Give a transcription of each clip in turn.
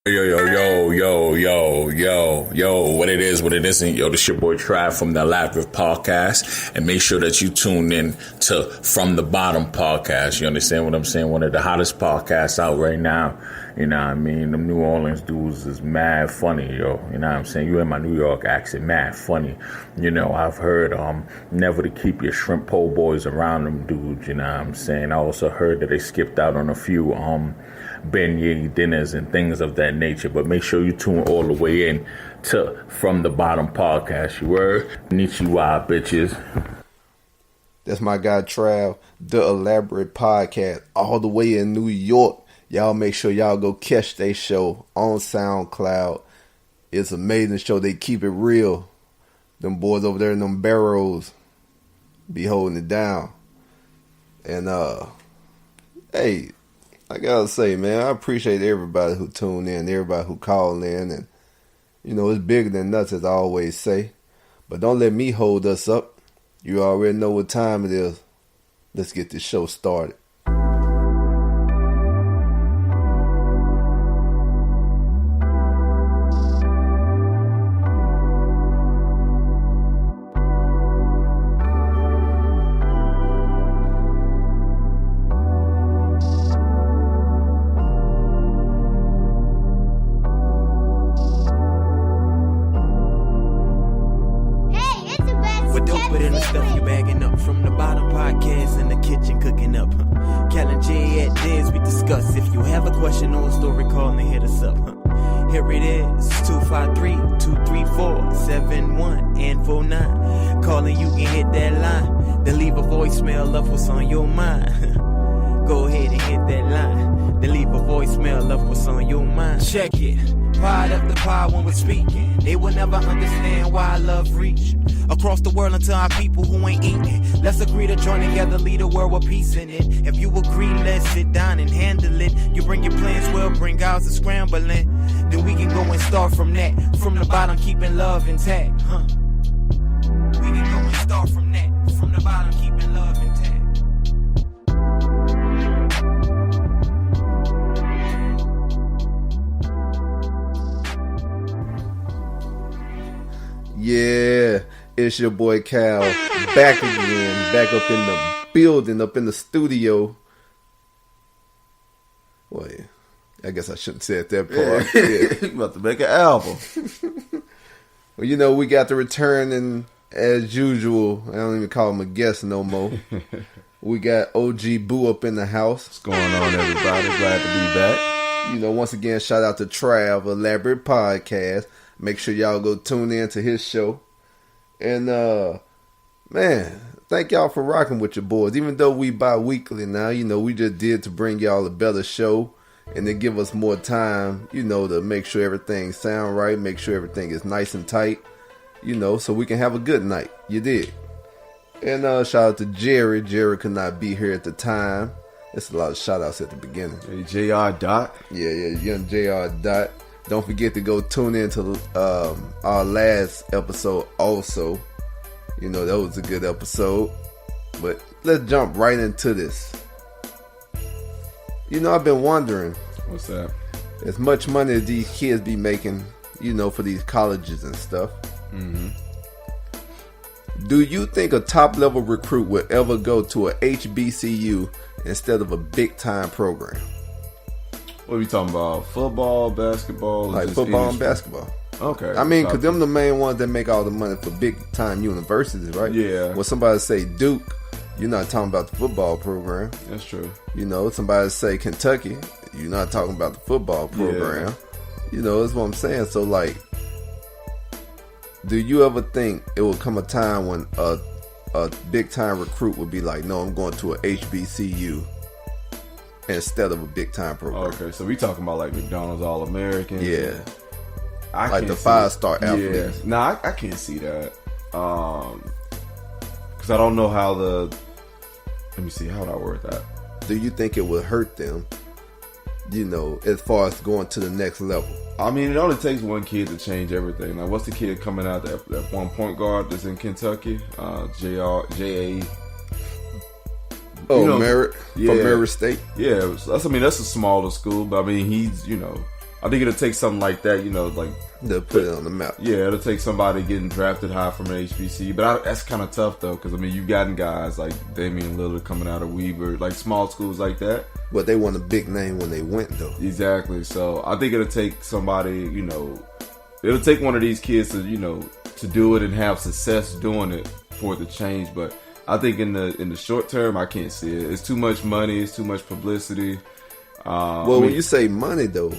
Yo, what it is, what it isn't. Yo, this your boy Trav from the Elaborate Podcast. And make sure that you tune in to From the Bottom Podcast. You understand what I'm saying? One of the hottest podcasts out right now. You know what I mean? Them New Orleans dudes is mad funny, yo. You know what I'm saying? You in my New York accent, mad funny. You know, I've heard never to keep your shrimp po' boys around them dudes, you know what I'm saying? I also heard that they skipped out on a few beignet dinners and things of that nature. But make sure you tune all the way in to From the Bottom Podcast. You heard? Konnichiwa, bitches. That's my guy Trav, the Elaborate Podcast, all the way in New York. Y'all make sure y'all go catch their show on SoundCloud. It's an amazing show. They keep it real. Them boys over there in them barrels be holding it down. And hey, I gotta say, man, I appreciate everybody who tuned in, everybody who called in, and you know, it's bigger than us, as I always say. But don't let me hold us up. You already know what time it is. Let's get this show started. Check it. Pride of the pod when we're speaking. They will never understand why love reach across the world until our people who ain't eating. Let's agree to join together, lead a world with peace in it. If you agree, let's sit down and handle it. You bring your plans, we'll bring ours to scrambling. Then we can go and start from that. From the bottom, keeping love intact. We can go and start from that. From the bottom, keeping love intact. Yeah, it's your boy Cal, back again, back up in the building, up in the studio. Wait, I guess I shouldn't say it that part. Yeah. You about to make an album. Well, you know, we got the return, and as usual, I don't even call him a guest no more. We got OG Boo up in the house. What's going on, everybody? Glad to be back. You know, once again, shout out to Trav, Elaborate Podcast. Make sure y'all go tune in to his show. And, man, thank y'all for rocking with your boys. Even though we bi-weekly now, you know, we just did to bring y'all a better show and to give us more time, you know, to make sure everything sound right, make sure everything is nice and tight, you know, so we can have a good night. You did. And shout out to Jerry. Jerry could not be here at the time. It's a lot of shout outs at the beginning. Hey, JR Dot. Yeah, young JR Dot. Don't forget to go tune in to our last episode also. You know, that was a good episode. But let's jump right into this. You know, I've been wondering. What's that? As much money as these kids be making, you know, for these colleges and stuff. Mm-hmm. Do you think a top-level recruit would ever go to a HBCU instead of a big-time program? What are we talking about? Football, basketball? Like football and basketball. Okay. I mean, because them the main ones that make all the money for big-time universities, right? Yeah. When somebody say Duke, you're not talking about the football program. That's true. You know, somebody say Kentucky, you're not talking about the football program. Yeah. You know, that's what I'm saying. So, like, do you ever think it will come a time when a big-time recruit would be like, no, I'm going to a HBCU instead of a big-time program? Okay, so we talking about like McDonald's All-Americans. Yeah. I like the 5-star athletes. Yeah. Nah, I can't see that. Because I don't know how let me see, how would I word that? Do you think it would hurt them, you know, as far as going to the next level? I mean, it only takes one kid to change everything. Like, what's the kid coming out, that one point guard that's in Kentucky? J.A. Oh, you know, Merritt from Merritt State. Yeah, that's a smaller school, but I mean, he's, you know, I think it'll take something like that, like They'll put it on the map. Yeah, it'll take somebody getting drafted high from an HBCU. But that's kind of tough, though, because, you've gotten guys like Damian Lillard coming out of Weber, like small schools like that. But they want a big name when they went, though. Exactly. So I think it'll take somebody, it'll take one of these kids to, to do it and have success doing it for it to change. But I think in the short term, I can't see it. It's too much money. It's too much publicity. When you say money, though,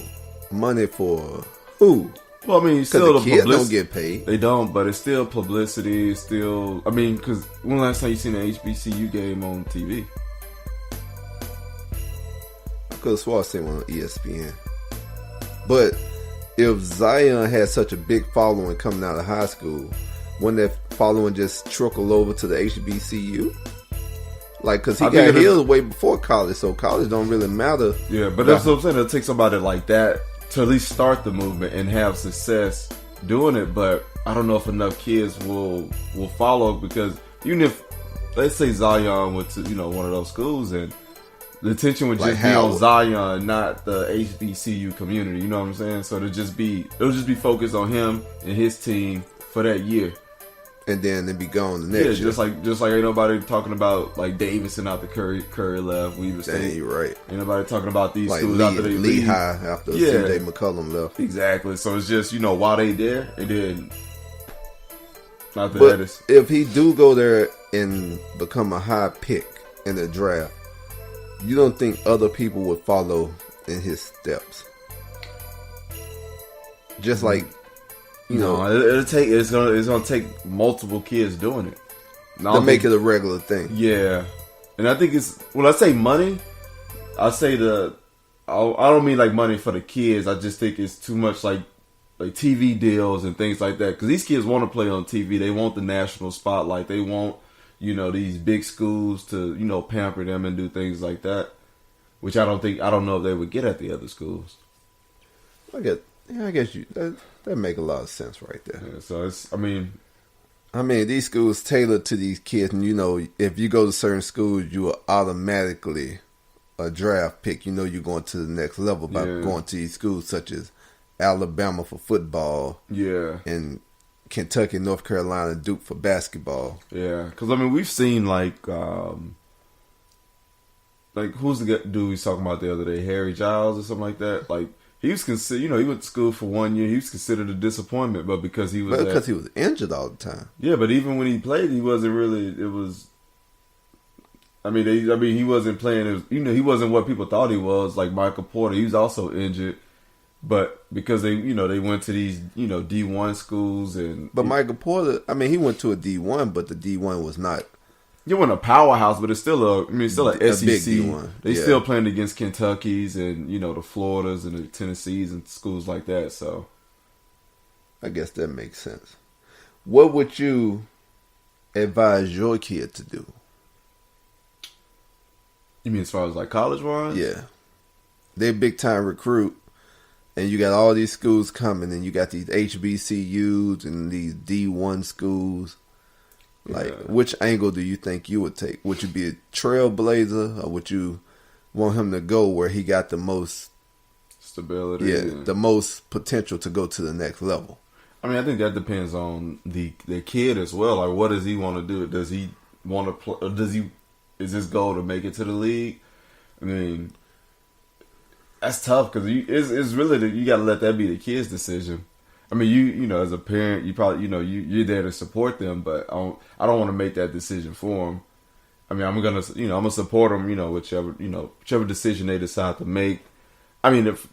money for who? Well, still the kids don't get paid. They don't, but it's still publicity. It's still, because when last time you seen an HBCU game on TV? I could have sworn I seen one on ESPN. But if Zion had such a big following coming out of high school, wouldn't that following just trickle over to the HBCU? Because he got healed way before college, so college don't really matter. Yeah, but that's what I'm saying. It'll take somebody like that to at least start the movement and have success doing it. But I don't know if enough kids will follow, because even if, let's say Zion went to one of those schools, and the attention would just be on Zion, not the HBCU community. You know what I'm saying? So it'll just be focused on him and his team for that year. And then they be gone the next year. just like ain't nobody talking about like Davidson after Curry left. Dang, you right. Ain't nobody talking about these like schools after they leave. Lehigh after C.J. McCollum left. Exactly. So it's just while they there, and then not the But headers. if he do go there and become a high pick in the draft, you don't think other people would follow in his steps? Just like. It's gonna take multiple kids doing it to make it a regular thing. Yeah, and I think it's when I say money, I don't mean like money for the kids. I just think it's too much like TV deals and things like that, because these kids want to play on TV. They want the national spotlight. They want these big schools to pamper them and do things like that, which I don't know if they would get at the other schools. I guess that make a lot of sense right there. Yeah, so it's, these schools tailor to these kids, and if you go to certain schools, you are automatically a draft pick. You're going to the next level by going to these schools such as Alabama for football, and Kentucky, North Carolina, Duke for basketball. Yeah, because we've seen like who's the dude he's talking about the other day, Harry Giles or something like that, like. He was considered, he went to school for 1 year. He was considered a disappointment, but because he was injured all the time. Yeah, but even when he played, he wasn't really. It was. He wasn't playing. It was, he wasn't what people thought he was. Like Michael Porter, he was also injured, but because they went to these D1 schools But Michael Porter, he went to a D1, but the D1 was not. You want a powerhouse, but it's still a SEC. Big D1. They still playing against Kentuckys and the Floridas and the Tennessees and schools like that. So, I guess that makes sense. What would you advise your kid to do? You mean as far as like college wise? Yeah, they're big time recruit, and you got all these schools coming, and you got these HBCUs and these D1 schools. Which angle do you think you would take? Would you be a trailblazer, or would you want him to go where he got the most stability? Yeah, the most potential to go to the next level. I think that depends on the kid as well. Like, what does he want to do? Does he want to play? Or is his goal to make it to the league? That's tough because it's really you got to let that be the kid's decision. You as a parent, you probably you're there to support them, but I don't want to make that decision for them. I'm gonna support them, whichever decision they decide to make. If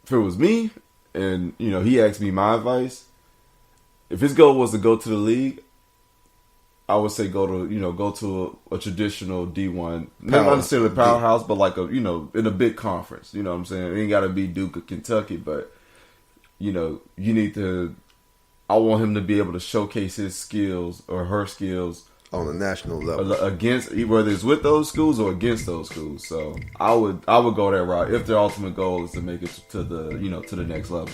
it was me and he asked me my advice, if his goal was to go to the league, I would say go to a traditional D1, not necessarily powerhouse, but like in a big conference. You know what I'm saying? It ain't got to be Duke or Kentucky, but. You need to. I want him to be able to showcase his skills or her skills on a national level against whether it's with those schools or against those schools. So I would go that route if their ultimate goal is to make it to the to the next level.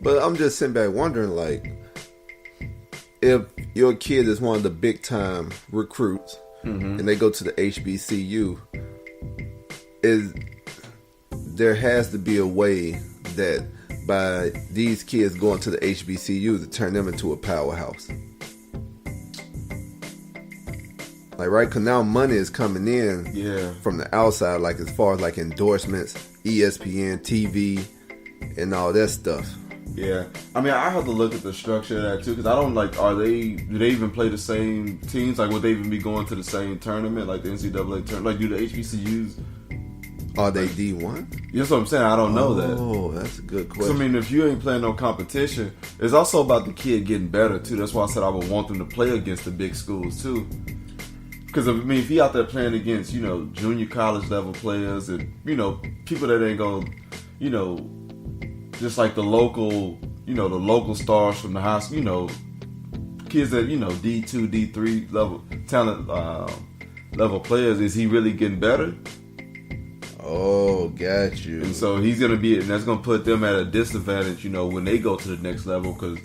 But I'm just sitting back wondering, like, if your kid is one of the big time recruits and they go to the HBCU, there has to be a way that by these kids going to the HBCU to turn them into a powerhouse. Like, right? Because now money is coming in from the outside, like as far as like endorsements, ESPN, TV, and all that stuff. Yeah. I mean, I have to look at the structure of that too, because I don't like, do they even play the same teams? Like, would they even be going to the same tournament, like the NCAA tournament? Like, do the HBCUs? Are they D1? That's what I'm saying. I don't know that. Oh, that's a good question. I mean, if you ain't playing no competition, it's also about the kid getting better too. That's why I said I would want them to play against the big schools too. Because I mean, if he out there playing against, you know, junior college level players and, you know, people that ain't gonna, you know, just like the local, you know, the local stars from the high school, you know, kids that, you know, D2, D3 level talent level players, is he really getting better? Oh, got you. And so he's gonna be, and that's gonna put them at a disadvantage, you know, when they go to the next level, because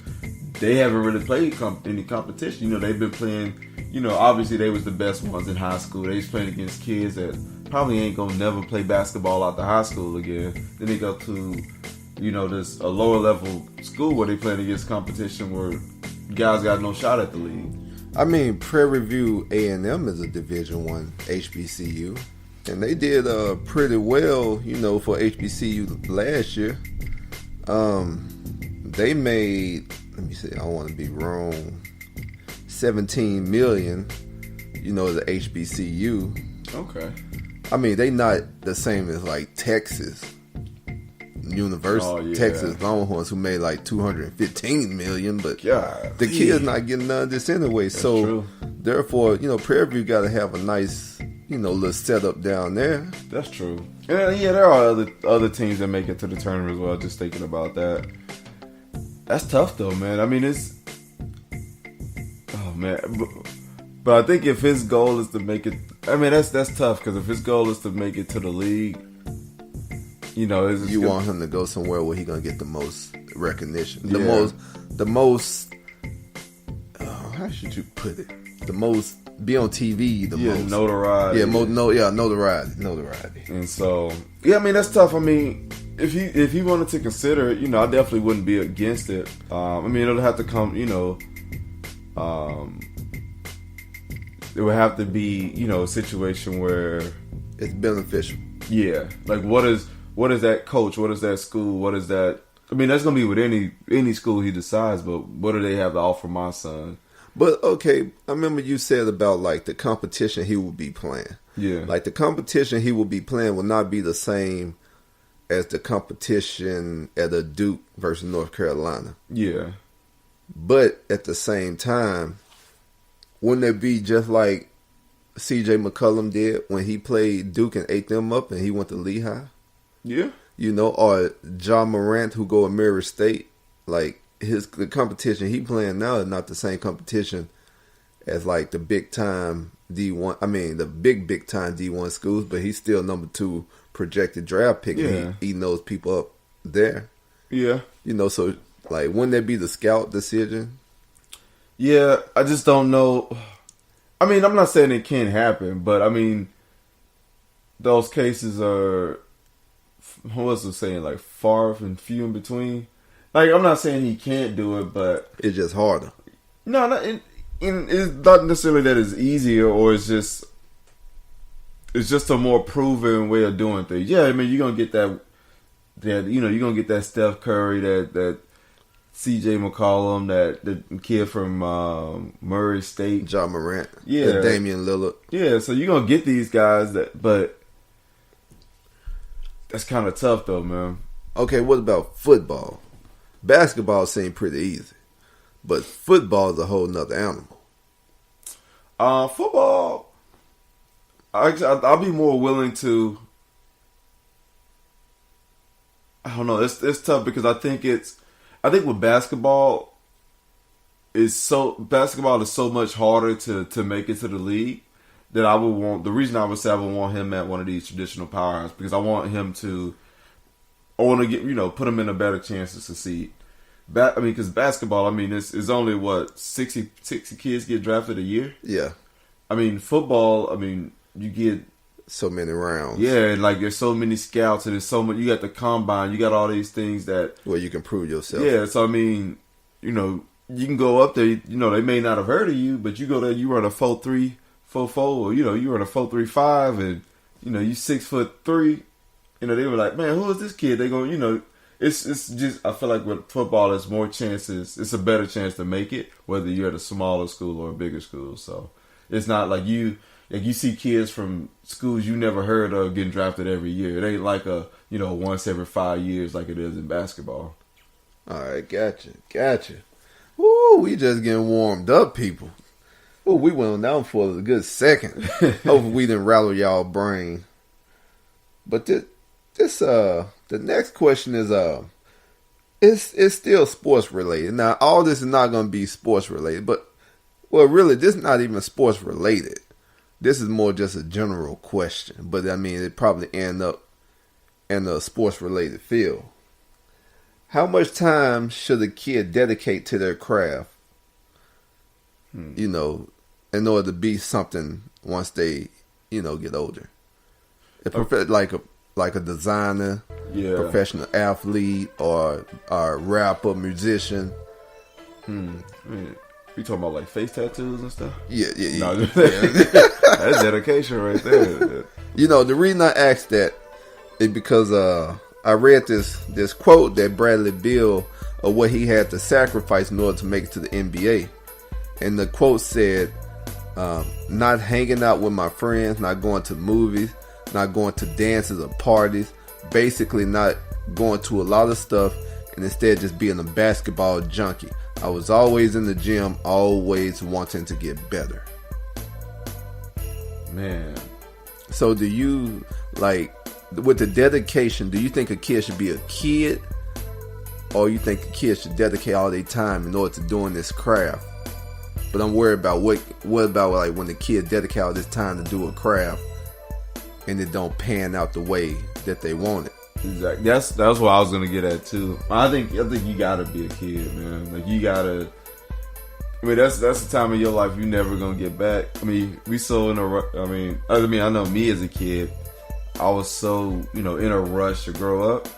they haven't really played any competition. You know, they've been playing, you know, obviously they was the best ones in high school. They was playing against kids that probably ain't gonna never play basketball out the high school again. Then they go to, you know, this a lower level school where they playing against competition where guys got no shot at the league. I mean, Prairie View A&M is a Division I HBCU, and they did pretty well, you know, for HBCU last year. They made, let me see, I don't want to be wrong, $17 million, you know, the HBCU. Okay. I mean, they not the same as like Texas University, Oh, yeah. Texas Longhorns, who made like $215 million, but God, the kid's not getting none of this anyway. That's so true. Therefore, you know, Prairie View got to have a nice, you know, little setup down there. That's true. And yeah, there are other teams that make it to the tournament as well. Just thinking about that. That's tough though, man. I mean, it's, oh man, but I think if his goal is to make it, I mean, that's tough, because if his goal is to make it to the league, you know, you want him to go somewhere where he's gonna get the most recognition, the Yeah. most. How should you put it? The most, be on TV. The most notoriety. Notoriety. And so, yeah, I mean, that's tough. I mean, if he wanted to consider it, you know, I definitely wouldn't be against it. I mean, it'll have to come, you know, it would have to be, you know, a situation where it's beneficial. Yeah, like what is that coach? What is that school? What is that? I mean, that's gonna be with any school he decides. But what do they have to offer my son? But okay, I remember you said about like the competition he will be playing. Yeah, like the competition he will be playing will not be the same as the competition at a Duke versus North Carolina. Yeah, but at the same time, wouldn't it be just like C.J. McCollum did when he played Duke and ate them up and he went to Lehigh? Yeah. You know, or John Morant who go to Murray State. Like, the competition he playing now is not the same competition as like the big time D1. I mean, the big time D1 schools, but he's still number 2 projected draft pick. Yeah. And he eating those people up there. Yeah. You know, so like, wouldn't that be the scout decision? Yeah, I just don't know. I mean, I'm not saying it can't happen, but I mean, those cases are, what's it saying, like far and few in between. Like, I'm not saying he can't do it, but it's just harder. No, it's not necessarily that it's easier, or it's just a more proven way of doing things. Yeah, I mean, you're gonna get that you know, you're gonna get that Steph Curry, that C.J. McCollum, the kid from Murray State, John Morant, yeah, Damian Lillard. Yeah, so you're gonna get these guys but that's kind of tough though, man. Okay, what about football? Basketball seemed pretty easy, but football is a whole nother animal. Football, I'll be more willing to. I don't know. It's tough because I think with basketball, basketball is so much harder to make it to the league that I would want. The reason I would say I would want him at one of these traditional powerhouses, because I want to get, you know, put him in a better chance to succeed. I mean, because basketball, I mean, it's only what 60 kids get drafted a year. Yeah. I mean, football, I mean, you get so many rounds. Yeah, and like there's so many scouts, and there's so much. You got the combine, you got all these things that where you can prove yourself. Yeah, so I mean, you can go up there. They may not have heard of you, but you go there, you run a 4.3, 4.4, or you run a 4.35, and you 6'3". They were like, man, who is this kid? They go, it's just. I feel like with football, it's more chances. It's a better chance to make it, whether you're at a smaller school or a bigger school. So it's not like you see kids from schools you never heard of getting drafted every year. It ain't like a once every 5 years like it is in basketball. All right, gotcha. Woo, we just getting warmed up, people. Well, we went on down for a good second. Hopefully we didn't rattle y'all brain. But the next question is it's still sports related. Now all this is not going to be sports related, but really this is not even sports related. This is more just a general question, but I mean it probably end up in a sports related field. How much time should a kid dedicate to their craft? In order to be something once they get older. Like a designer, professional athlete, or a rapper, musician. I mean, you talking about like face tattoos and stuff? Yeah. No, that's dedication right there. The reason I asked that is because I read this quote that Bradley Beal of what he had to sacrifice in order to make it to the NBA, and the quote said, "Not hanging out with my friends, not going to movies, not going to dances or parties, basically not going to a lot of stuff, and instead just being a basketball junkie. I was always in the gym, always wanting to get better." Man. So do you, with the dedication, do you think a kid should be a kid, or you think a kid should dedicate all their time in order to doing this craft? But I'm worried about what about when the kid dedicate all this time to do a craft and it don't pan out the way that they want it. Exactly. That's what I was gonna get at too. I think you gotta be a kid, man. Like you gotta. I mean, that's the time of your life you never gonna get back. I mean, we so in a. I mean, I know me as a kid, I was so in a rush to grow up.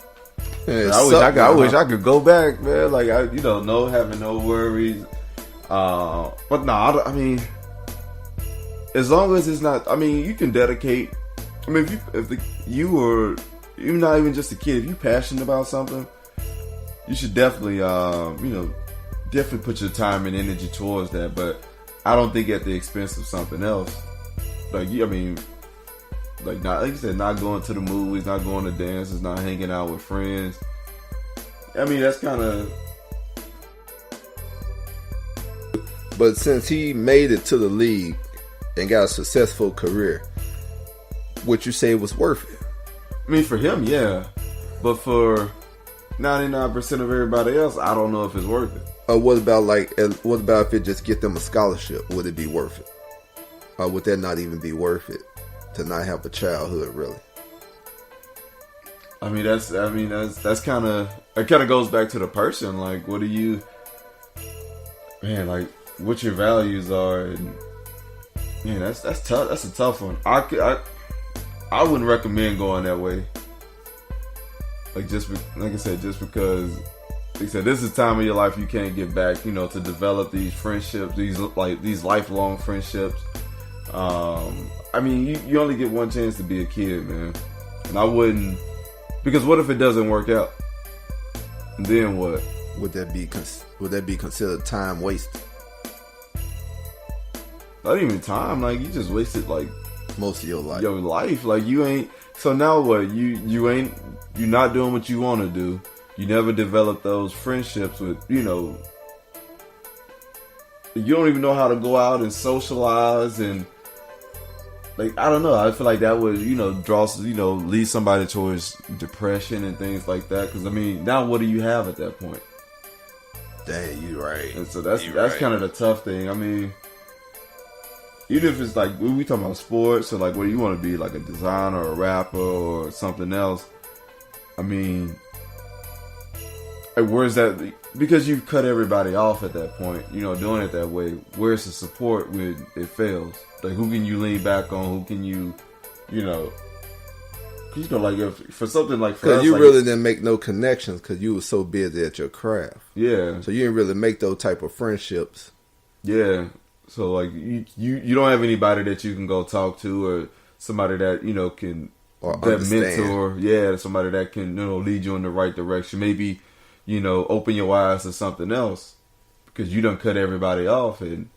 Yeah, I wish I could go back, man. Like having no worries. But no, I mean, as long as it's not. I mean, you can dedicate. I mean, you're not even just a kid. If you're passionate about something, you should definitely, definitely put your time and energy towards that. But I don't think at the expense of something else. Like you said, not going to the movies, not going to dances, not hanging out with friends. I mean, that's kind of. But since he made it to the league and got a successful career, would you say it was worth it? I mean, for him, yeah. But for 99% of everybody else, I don't know if it's worth it. What about if it just get them a scholarship? Would it be worth it? Or would that not even be worth it to not have a childhood, really? I mean, that's kind of, it kind of goes back to the person. Like, what do you, man, like, what your values are. And, man, that's tough. That's a tough one. I wouldn't recommend going that way. Like I said, just because, like I said, this is the time of your life you can't get back. To develop these friendships, these lifelong friendships. I mean, you only get one chance to be a kid, man. And I wouldn't, because what if it doesn't work out? And then what? Would that be considered time wasted? Not even time. Like, you just wasted like most of your life. Like, you ain't. So now what? You're not doing what you want to do. You never develop those friendships with, you don't even know how to go out and socialize, and like, I don't know. I feel like that would, lead somebody towards depression and things like that. Because I mean, now what do you have at that point? Dang, you right. And so that's kind of the tough thing. I mean, even if it's like, we talking about sports, or like, what do you want to be, like a designer or a rapper or something else? I mean, where's that? Because you've cut everybody off at that point, doing it that way. Where's the support when it fails? Like, who can you lean back on? Who can you, you know, like if for something like for because us, you like, really didn't make no connections because you were so busy at your craft. yeah. So you didn't really make those type of friendships. Yeah. So like you don't have anybody that you can go talk to, or somebody that can Or that understand. mentor. Yeah, somebody that can lead you in the right direction. Maybe open your eyes to something else, because you done cut everybody off, and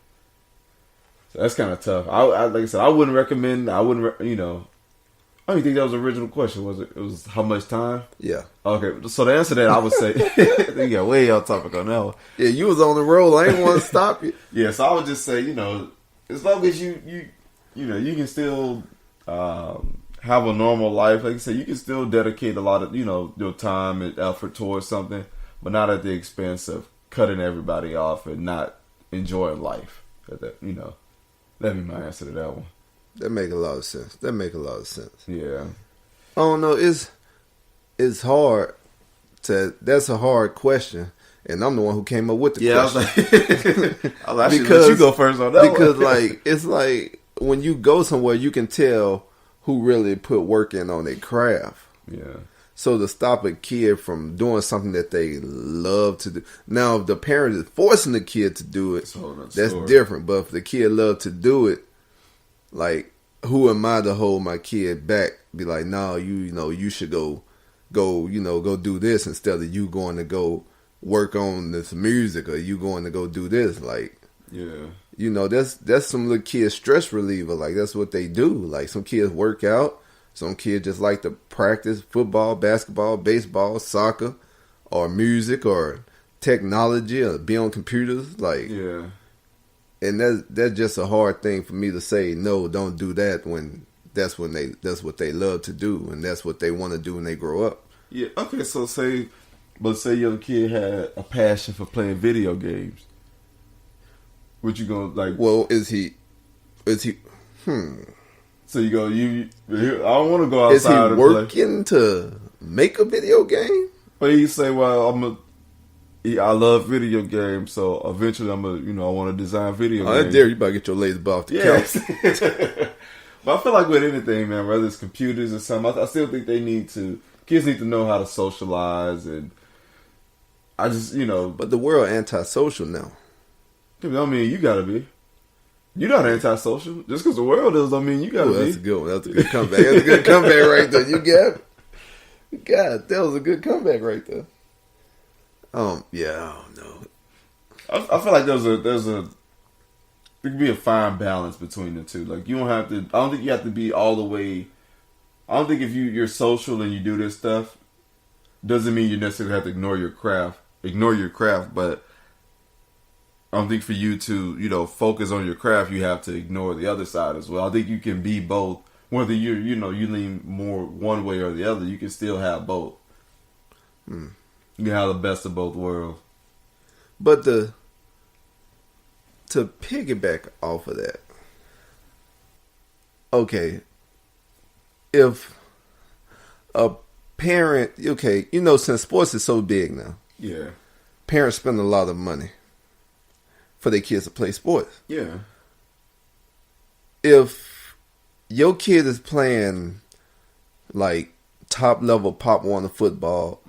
so that's kind of tough. I like I said, I wouldn't recommend. I wouldn't. I don't even think that was the original question. Was it? It was how much time? Yeah. Okay, so to answer that, I would say you got way off topic on that one. Yeah, you was on the roll. I ain't want to stop you. Yeah, so I would just say, as long as you can still have a normal life. Like I said, you can still dedicate a lot of your time and effort towards something, but not at the expense of cutting everybody off and not enjoying life. That'd be my answer to that one. That make a lot of sense. Yeah. I don't know. It's hard to. That's a hard question, and I'm the one who came up with the question. I was like, let you go first on that because one. like it's like when you go somewhere, you can tell who really put work in on their craft. Yeah. So to stop a kid from doing something that they love to do. Now, if the parent is forcing the kid to do it, that's different. But if the kid love to do it, like, who am I to hold my kid back? Be like, no, you should go do this instead of you going to go work on this music, or you going to go do this. Like, yeah. That's some little kids' stress reliever. Like, that's what they do. Like, some kids work out. Some kids just like to practice football, basketball, baseball, soccer, or music, or technology, or be on computers. Like, yeah. And that's just a hard thing for me to say. No, don't do that when that's what they love to do, and that's what they want to do when they grow up. Yeah. Okay. So say your kid had a passion for playing video games. What you gonna like? Well, is he? So you go. I don't want to go outside. Is he and working to make a video game? But you say, well, I love video games, so eventually I want to design video games. I dare you, better get your lazy ball off the couch. But I feel like with anything, man, whether it's computers or something, I still think kids need to know how to socialize, and I just, But the world antisocial now. I mean, you gotta be. You're not antisocial. Just because the world is, don't mean you gotta be. That's a good one. That's a good comeback. That's a good comeback right there. You got it. God, that was a good comeback right there. Yeah, I don't know. I feel like there could be a fine balance between the two. Like, you don't have to. I don't think you have to be all the way. I don't think if you're social and you do this stuff, doesn't mean you necessarily have to ignore your craft. But I don't think for you to focus on your craft, you have to ignore the other side as well. I think you can be both. Whether you lean more one way or the other, you can still have both. You can have the best of both worlds. But to piggyback off of that, okay, if a parent, since sports is so big now, Yeah. parents spend a lot of money for their kids to play sports. Yeah. If your kid is playing like top level Pop Warner football,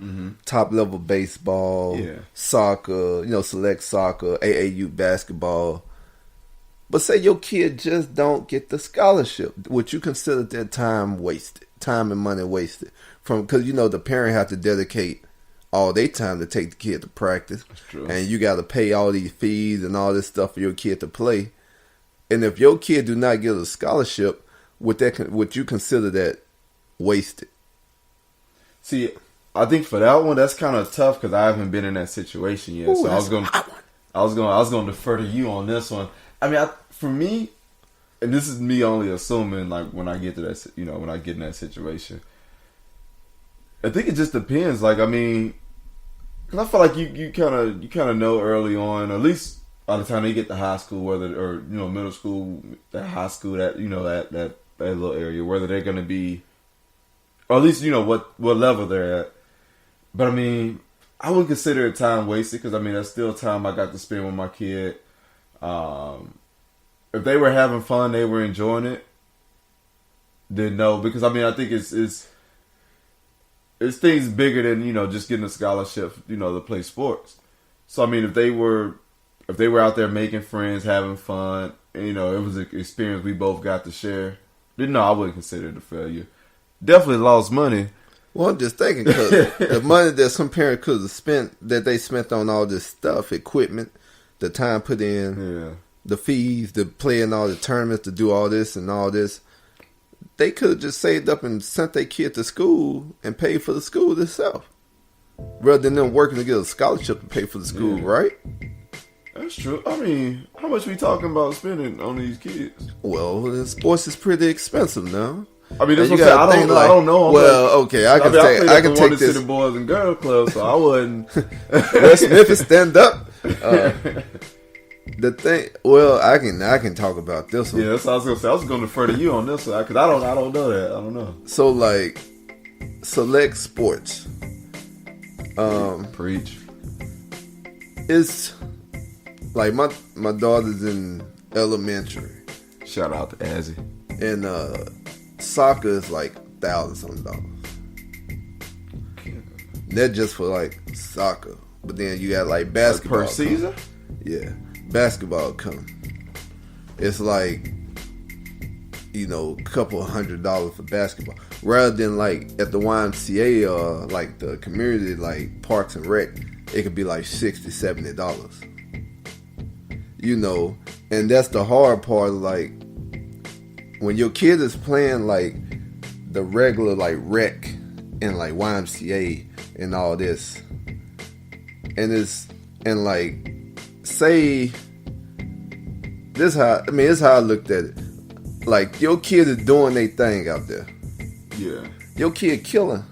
top level baseball, soccer, select soccer, AAU basketball, but say your kid just don't get the scholarship, would you consider that time and money wasted? Because the parent have to dedicate all their time to take the kid to practice. That's true. And you got to pay all these fees and all this stuff for your kid to play. And if your kid do not get a scholarship, would you consider that wasted? See, I think for that one, that's kind of tough because I haven't been in that situation yet. Ooh, so I was going to defer to you on this one. I mean, for me, and this is me only assuming, like, when I get to that, when I get in that situation, I think it just depends. Like, I mean, because I feel like you kind of know early on, or at least by the time they get to high school, middle school, that high school, that that little area, whether they're going to be, or at least what level they're at. But I mean, I would consider it time wasted because I mean that's still time I got to spend with my kid. If they were having fun, they were enjoying it, then no, because I mean I think it's things bigger than just getting a scholarship to play sports. So I mean if they were out there making friends, having fun, and, it was an experience we both got to share, then no, I wouldn't consider it a failure. Definitely lost money. Well, I'm just thinking because the money that some parents could have spent that they spent on all this stuff, equipment, the time put in, the fees, to play in all the tournaments, to do all this and all this, they could have just saved up and sent their kid to school and paid for the school itself, rather than them working to get a scholarship to pay for the school, right? That's true. I mean, how much we talking about spending on these kids? Well, sports is pretty expensive now. I mean, that's what I'm saying. I don't know. Okay, I can take this. The Boys and Girls Club, so I wouldn't. West Memphis, stand up. The thing, I can talk about this one. Yeah, that's what I was gonna say. I was gonna defer to you on this one because I don't know that. I don't know. So like, select sports. Preach. It's like my daughter's in elementary. Shout out to Azzy. And soccer is like $1,000-something. That's just for like soccer. But then you got like basketball per season. Yeah, basketball come. It's like a couple $100 for basketball, rather than like at the YMCA or like the community like Parks and Rec, it could be like $60-$70. And that's the hard part. Like when your kid is playing like the regular like rec and like YMCA and all this, and like say this is how I looked at it. Like your kid is doing their thing out there. Yeah. Your kid killing.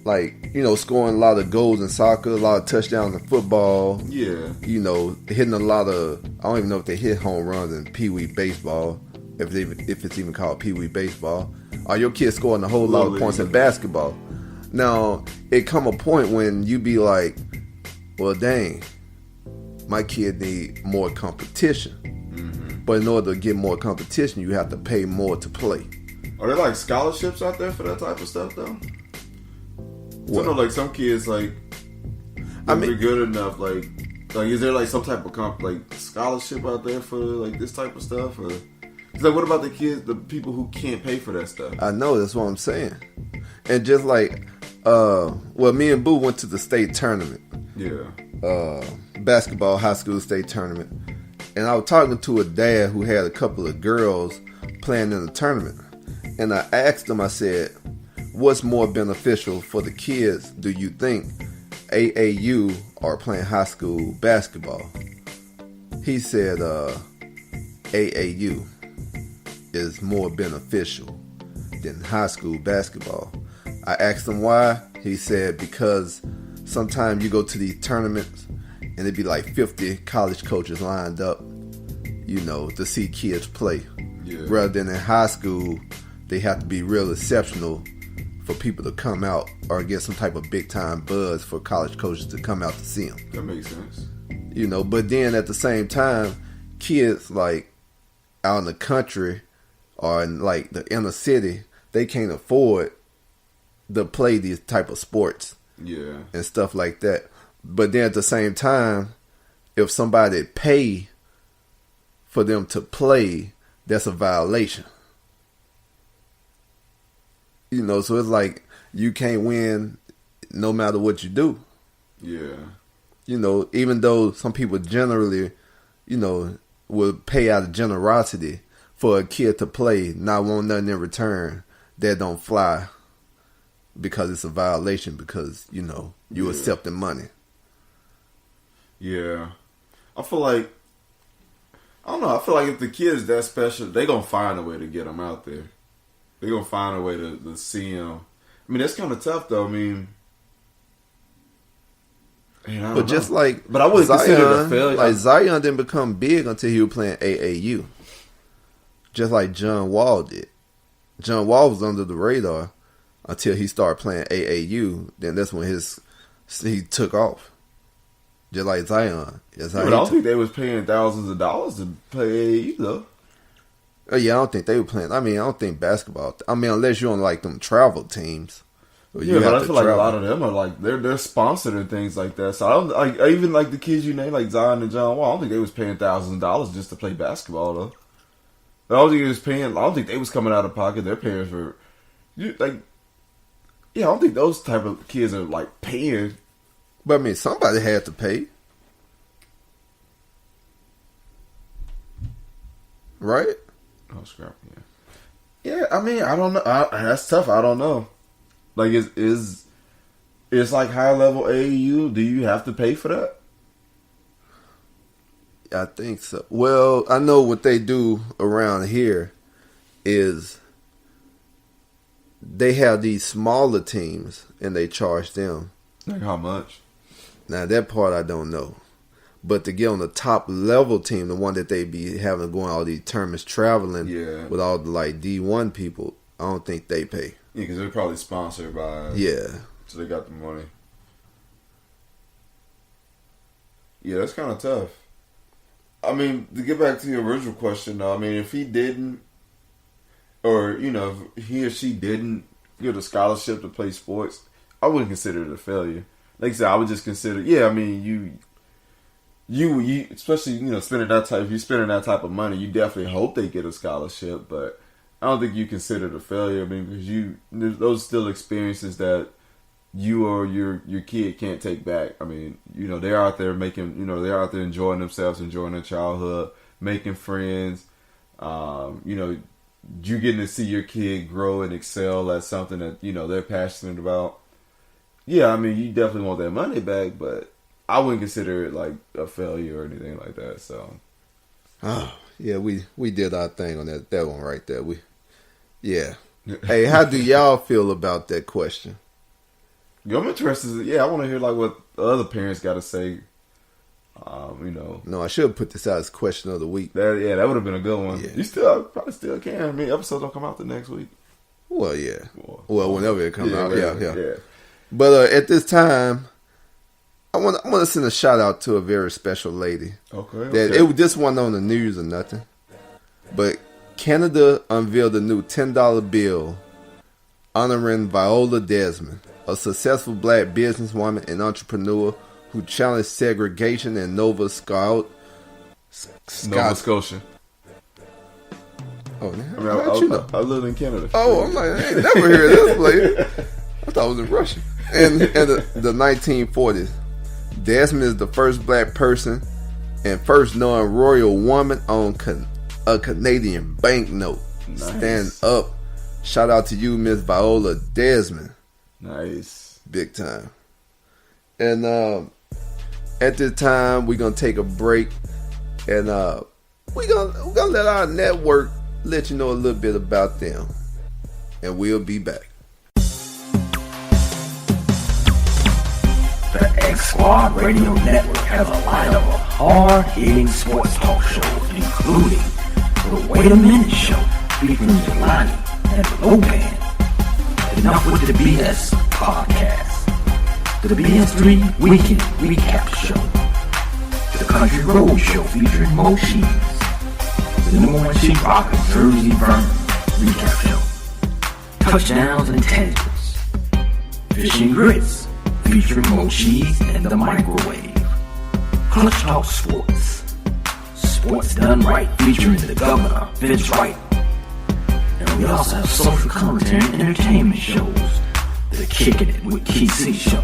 Like, scoring a lot of goals in soccer, a lot of touchdowns in football. Yeah. Hitting a lot of, I don't even know if they hit home runs in Pee-wee baseball, if it's even called Pee-wee baseball. Or your kid scoring a whole lot of points in basketball. Now, it come a point when you be like, well, dang, my kid need more competition. Mm-hmm. But in order to get more competition, you have to pay more to play. Are there like scholarships out there for that type of stuff though? So I know like some kids like they're good enough like is there like some type of scholarship out there for like this type of stuff? Or like what about the kids, the people who can't pay for that stuff? I know, that's what I'm saying. And just like me and Boo went to the state tournament. Yeah. Basketball high school state tournament. And I was talking to a dad who had a couple of girls playing in the tournament. And I asked him, I said, what's more beneficial for the kids, do you think? AAU or playing high school basketball? He said AAU is more beneficial than high school basketball. I asked him why. He said because sometimes you go to these tournaments and it'd be like 50 college coaches lined up, to see kids play. Yeah. Rather than in high school, they have to be real exceptional for people to come out or get some type of big time buzz for college coaches to come out to see them. That makes sense. But then at the same time, kids like out in the country or in like the inner city, they can't afford to play these type of sports. Yeah. And stuff like that. But then at the same time, if somebody pay for them to play, that's a violation. So it's like you can't win no matter what you do. Yeah. Even though some people generally, will pay out of generosity for a kid to play, not want nothing in return, that don't fly because it's a violation because, you accepting money. Yeah. I feel like if the kid's that special, they going to find a way to get them out there. They're going to find a way to see them. I mean, that's kind of tough, though. I mean, but just like, but I wouldn't consider it a failure. Like Zion didn't become big until he was playing AAU, just like John Wall did. John Wall was under the radar until he started playing AAU. Then that's when he took off, just like Zion. But I don't think they was paying thousands of dollars to play AAU though. Oh yeah, I don't think they were playing. I mean, I don't think basketball. I mean, unless you're on like them travel teams. Yeah, but I feel like a lot of them are like they're sponsored and things like that. So I don't like even like the kids you name like Zion and John Wall. I don't think they was paying thousands of dollars just to play basketball though. I don't think they was paying. I don't think they was coming out of pocket. Their parents were like, yeah. I don't think those type of kids are like paying. But I mean, somebody had to pay, right? Oh, scrap. Yeah. I mean, I don't know. That's tough. I don't know. Like, is like high level AAU? Do you have to pay for that? I think so. Well, I know what they do around here is they have these smaller teams and they charge them. Like how much? Now that part I don't know. But to get on the top level team, the one that they be having going all these tournaments traveling with all the like D1 people, I don't think they pay. Yeah, because they're probably sponsored by... Yeah. So they got the money. Yeah, that's kind of tough. I mean, to get back to your original question, though, I mean, if he didn't, or, you know, if he or she didn't get a scholarship to play sports, I wouldn't consider it a failure. Like I said, I would just consider, I mean, you especially, you know, if you're spending that type of money, you definitely hope they get a scholarship, but I don't think you consider it a failure. I mean, because those still experiences that you or your kid can't take back. I mean, you know, they're out there they're out there enjoying themselves, enjoying their childhood, making friends. You know, you getting to see your kid grow and excel at something that, you know, they're passionate about. Yeah, I mean, you definitely want that money back, but I wouldn't consider it like a failure or anything like that. So, yeah, we did our thing on that one right there. Yeah. Hey, how do y'all feel about that question? Yeah, I'm interested. Yeah, I want to hear like what the other parents got to say. You know. No, I should have put this out as question of the week. That would have been a good one. Yeah. You probably still can. I mean, episodes don't come out the next week. Well, yeah. Well, whenever it comes out. Yeah. But at this time, I want to send a shout out to a very special lady. Okay. This wasn't on the news or nothing, but Canada unveiled a new $10 bill honoring Viola Desmond, a successful black businesswoman and entrepreneur who challenged segregation in Nova Scotia. Oh, man. I mean, I live in Canada. Oh, I'm like, I ain't never heard of this lady. I thought it was in Russia. In the 1940s, Desmond is the first black person and first non-royal woman on a Canadian banknote. Nice. Stand up. Shout out to you, Miss Viola Desmond. Nice. Big time. And at this time, we're going to take a break. And we're gonna let our network let you know a little bit about them. And we'll be back. The X Squad Radio Network has a lineup of hard-hitting sports talk shows, including the Wait a Minute Show, featuring Jelani and Logan. Enough with the BS podcast. The BS3 Weekend Recap Show. The Country Road Show featuring Mo Cheese. The #1 Chief Rocker Jersey Burn Recap Show. Touchdowns and Tangents. Fishing Grits featuring Mo Cheese and the Microwave. Clutch Talk Sports. Sports Done Right featuring the Governor, Vince Wright. And we also have social commentary and entertainment shows. The Kicking It with KC Show.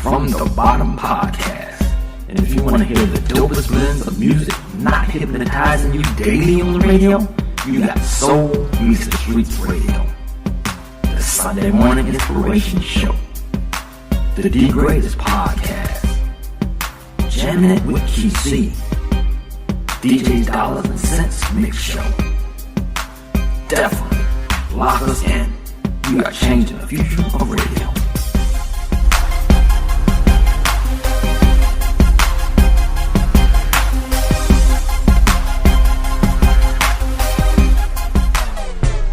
From the Bottom Podcast. And if you want to hear the dopest blends of music not hypnotizing you daily on the radio, you got Soul Meets the Streets Radio. The Sunday Morning Inspiration Show. The D Greatest Podcast. Jamming It with KC. DJ's Dollars and Cents Mix Show. Definitely lock us in. We are changing the future of radio.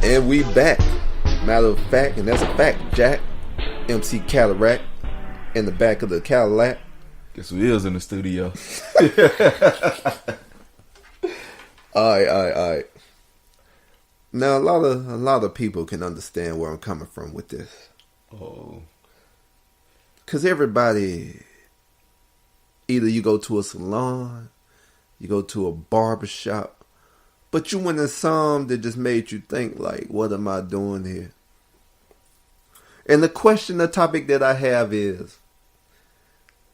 And we back. Matter of fact, and that's a fact, Jack. MC Cadillac in the back of the Cadillac. Guess who is in the studio? All right. Now, a lot of people can understand where I'm coming from with this. Oh. Because everybody, either you go to a salon, you go to a barbershop, but you went in some that just made you think, like, what am I doing here? And the topic that I have is,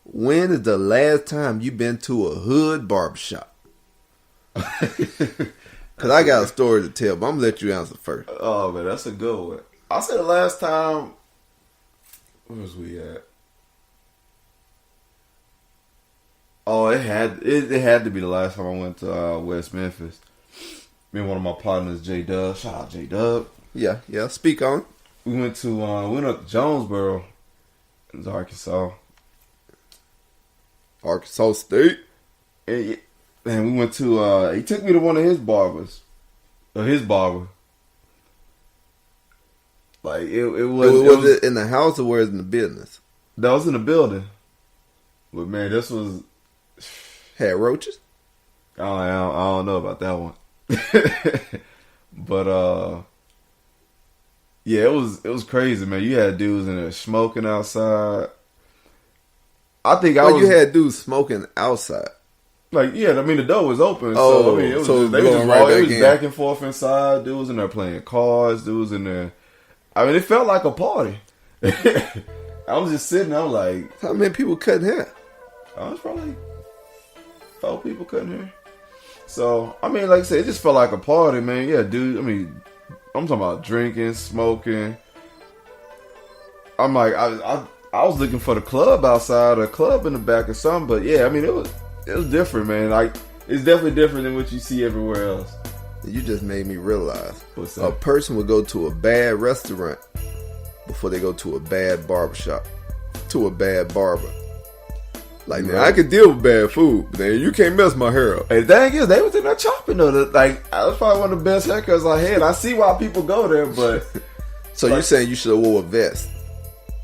when is the last time you been to a hood barbershop? Because I got a story to tell, but I'm going to let you answer first. Oh, man, that's a good one. I said the last time, where was we at? Oh, it had to be the last time I went to West Memphis. Me and one of my partners, J-Dub. Shout out J-Dub. Yeah, speak on. We went to Jonesboro, in Arkansas. Arkansas State. And we went to, he took me to one of his barbers. Or his barber. Like, it was in the house or was it in the business? That was in the building. But, man, this was... Had roaches? I don't know about that one. But, yeah, it was crazy, man. You had dudes in there smoking outside. I think you had dudes smoking outside. Like, yeah, I mean, the door was open. Oh, so, I mean, it was back and forth inside. Dudes in there playing cards. Dudes in there. I mean, it felt like a party. I was just sitting there like... How many people cutting hair? I was probably 4 people cutting hair. So, I mean, like I said, it just felt like a party, man. Yeah, dude, I mean, I'm talking about drinking, smoking. I'm like, I was looking for the club outside, a club in the back or something. But, yeah, I mean, it was different, man. Like, it's definitely different than what you see everywhere else. You just made me realize what's that? A person would go to a bad restaurant before they go to a bad barbershop, to a bad barber. Like, man, I could deal with bad food, but then you can't mess my hair up. And the thing is, they was in there chopping though. Like, that was probably one of the best haircuts I had. I see why people go there, but... So like, you're saying you should have wore a vest?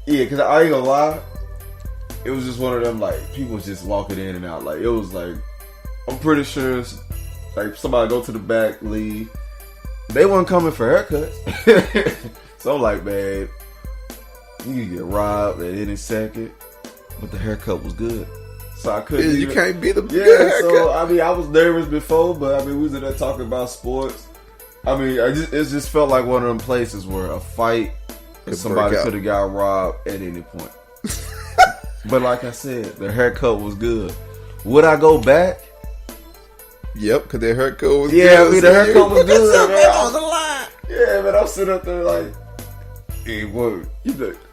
Yeah, because I ain't gonna lie. It was just one of them, like, people was just walking in and out. Like, it was like, I'm pretty sure it's, like, somebody go to the back, leave. They weren't coming for haircuts. So I'm like, man, you can get robbed at any second. But the haircut was good. So I couldn't You can't beat the yeah, good haircut. So, I mean, I was nervous before, but, I mean, we was in there talking about sports. I mean, it just felt like one of them places where a fight and somebody could have got robbed at any point. But like I said, the haircut was good. Would I go back? Yep, because their haircut was good. Yeah, I mean, the haircut was good, man. On the line. Yeah, man, I'm sitting up there like, hey, well,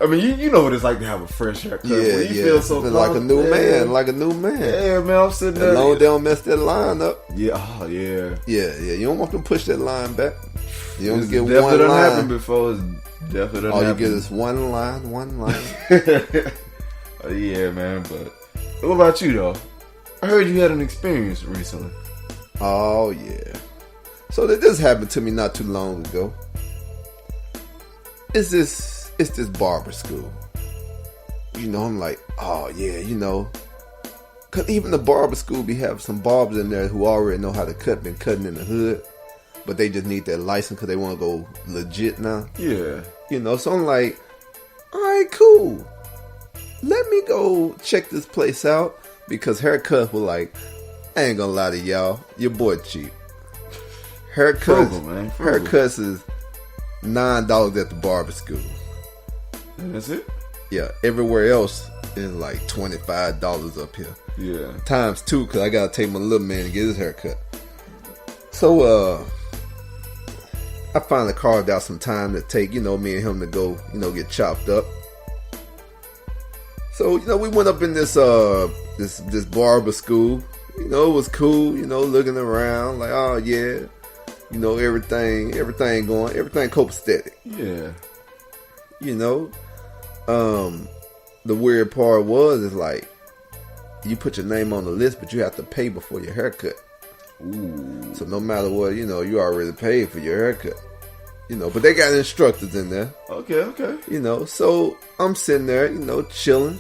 I mean, you know what it's like to have a fresh haircut. Yeah, you feel so like a new man, like a new man. Yeah, man, I'm sitting there. As long as they don't mess that line up. Yeah, oh, yeah. Yeah. You don't want them to push that line back. You only It's get one definitely line. happened before. It's definitely done All you happened. get is one line. Yeah, man, but what about you, though? I heard you had an experience recently. Oh, yeah. So this happened to me not too long ago. It's this barber school. You know, I'm like, oh, yeah, you know. Because even the barber school be having some barbers in there who already know how to cut, been cutting in the hood. But they just need that license because they want to go legit now. Yeah. You know, so I'm like, all right, cool. Let me go check this place out. Because haircuts were like, I ain't gonna lie to y'all, your boy cheap. Haircuts is $9 at the barber school. That's it? Yeah, everywhere else is like $25 up here. Yeah. Times 2 because I gotta take my little man to get his haircut. So, I finally carved out some time to take, me and him to go, get chopped up. So, we went up in this this barber school. It was cool, looking around like, oh yeah, everything going, everything copacetic. Yeah. The weird part is like, you put your name on the list, but you have to pay before your haircut. Ooh. So no matter what, you already paid for your haircut. But they got instructors in there. Okay. So I'm sitting there, chilling.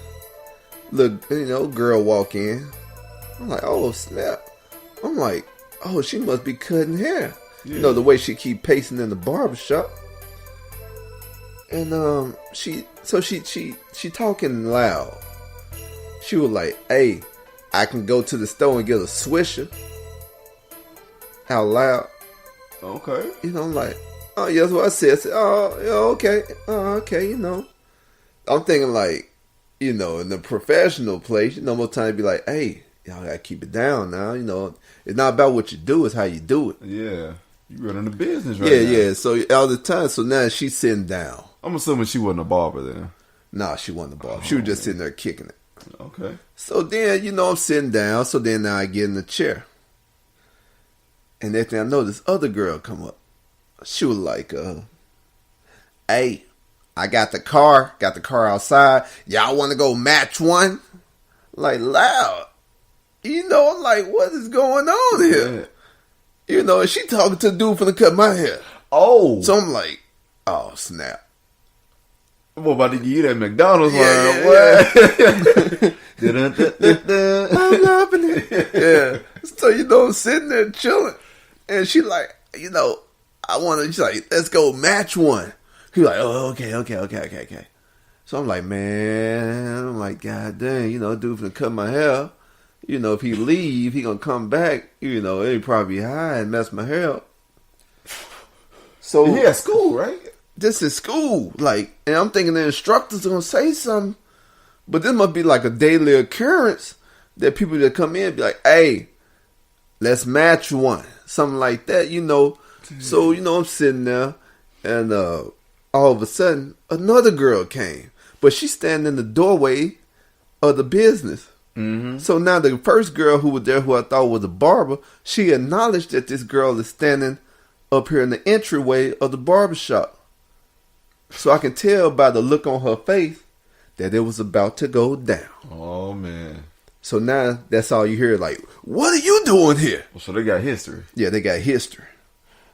Look, girl walk in. I'm like, oh snap. I'm like, oh, she must be cutting hair. You know, the way she keep pacing in the barbershop. And she talking loud. She was like, "Hey, I can go to the store and get a swisher." Out loud. Okay. You know, I'm like, oh, yeah, that's what I said. I said, oh, yeah, okay. Okay, you know. I'm thinking like, you know, in the professional place, you know, most times be like, hey, y'all gotta keep it down now. You know, it's not about what you do, it's how you do it. Yeah. You running a business right now. Yeah. Yeah. So all the time, so now she's sitting down. I'm assuming she wasn't a barber then. Nah, she wasn't a barber. She was just sitting there kicking it. Okay. So then, you know, I'm sitting down. So then now I get in the chair. And next thing I know, this other girl come up. She was like, hey, I got the car outside. Y'all want to go match one? Like, loud. You know, I'm like, what is going on here? Yeah. You know, and she talking to the dude finna cut my hair. Oh. So I'm like, oh, snap. I'm about to give you that McDonald's line. I'm loving it. Yeah. So, you know, I'm sitting there chilling. And she like, you know, she's like, let's go match one. He like, oh, okay. So I'm like, God dang, you know, dude finna cut my hair. You know, if he leave, he gonna come back, you know, it'd probably be high and mess my hair up. So yeah, school, right? This is school. Like, and I'm thinking the instructor's gonna say something. But this must be like a daily occurrence that people that come in be like, hey, let's match one. Something like that, you know. So, you know, I'm sitting there and all of a sudden another girl came. But she's standing in the doorway of the business. Mm-hmm. So now the first girl who was there, who I thought was a barber, she acknowledged that this girl is standing up here in the entryway of the barbershop. So I can tell by the look on her face that it was about to go down. Oh, man. So now that's all you hear, like, what are you doing here? So they got history. Yeah, they got history.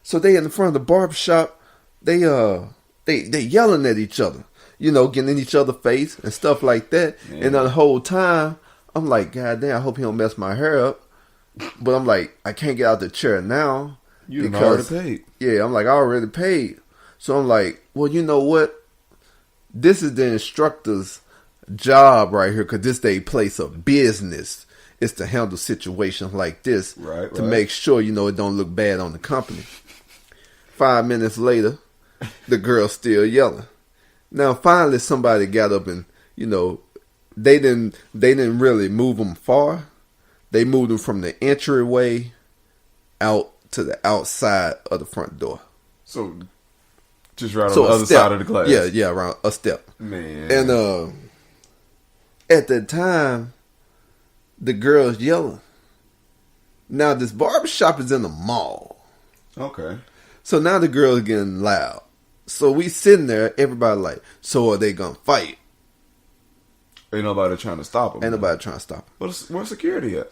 So they in the front of the barbershop, they yelling at each other, you know, getting in each other's face and stuff like that. Yeah. And the whole time, I'm like, God damn, I hope he don't mess my hair up. But I'm like, I can't get out the chair now. You already paid. Yeah, I'm like, I already paid. So I'm like, well, you know what? This is the instructor's job right here, because this is a place of business. It's to handle situations like this, right, to make sure, you know, it don't look bad on the company. 5 minutes later, the girl's still yelling. Now, finally, somebody got up and, you know, they didn't really move them far. They moved them from the entryway out to the outside of the front door. So, just right on the other side of the class. Yeah, around a step. Man. And at the time, the girl's yelling. Now, this barbershop is in the mall. Okay. So now the girl's getting loud. So we sitting there, everybody like, so are they gonna fight? Ain't nobody trying to stop them. Ain't nobody trying to stop them. Where's security at?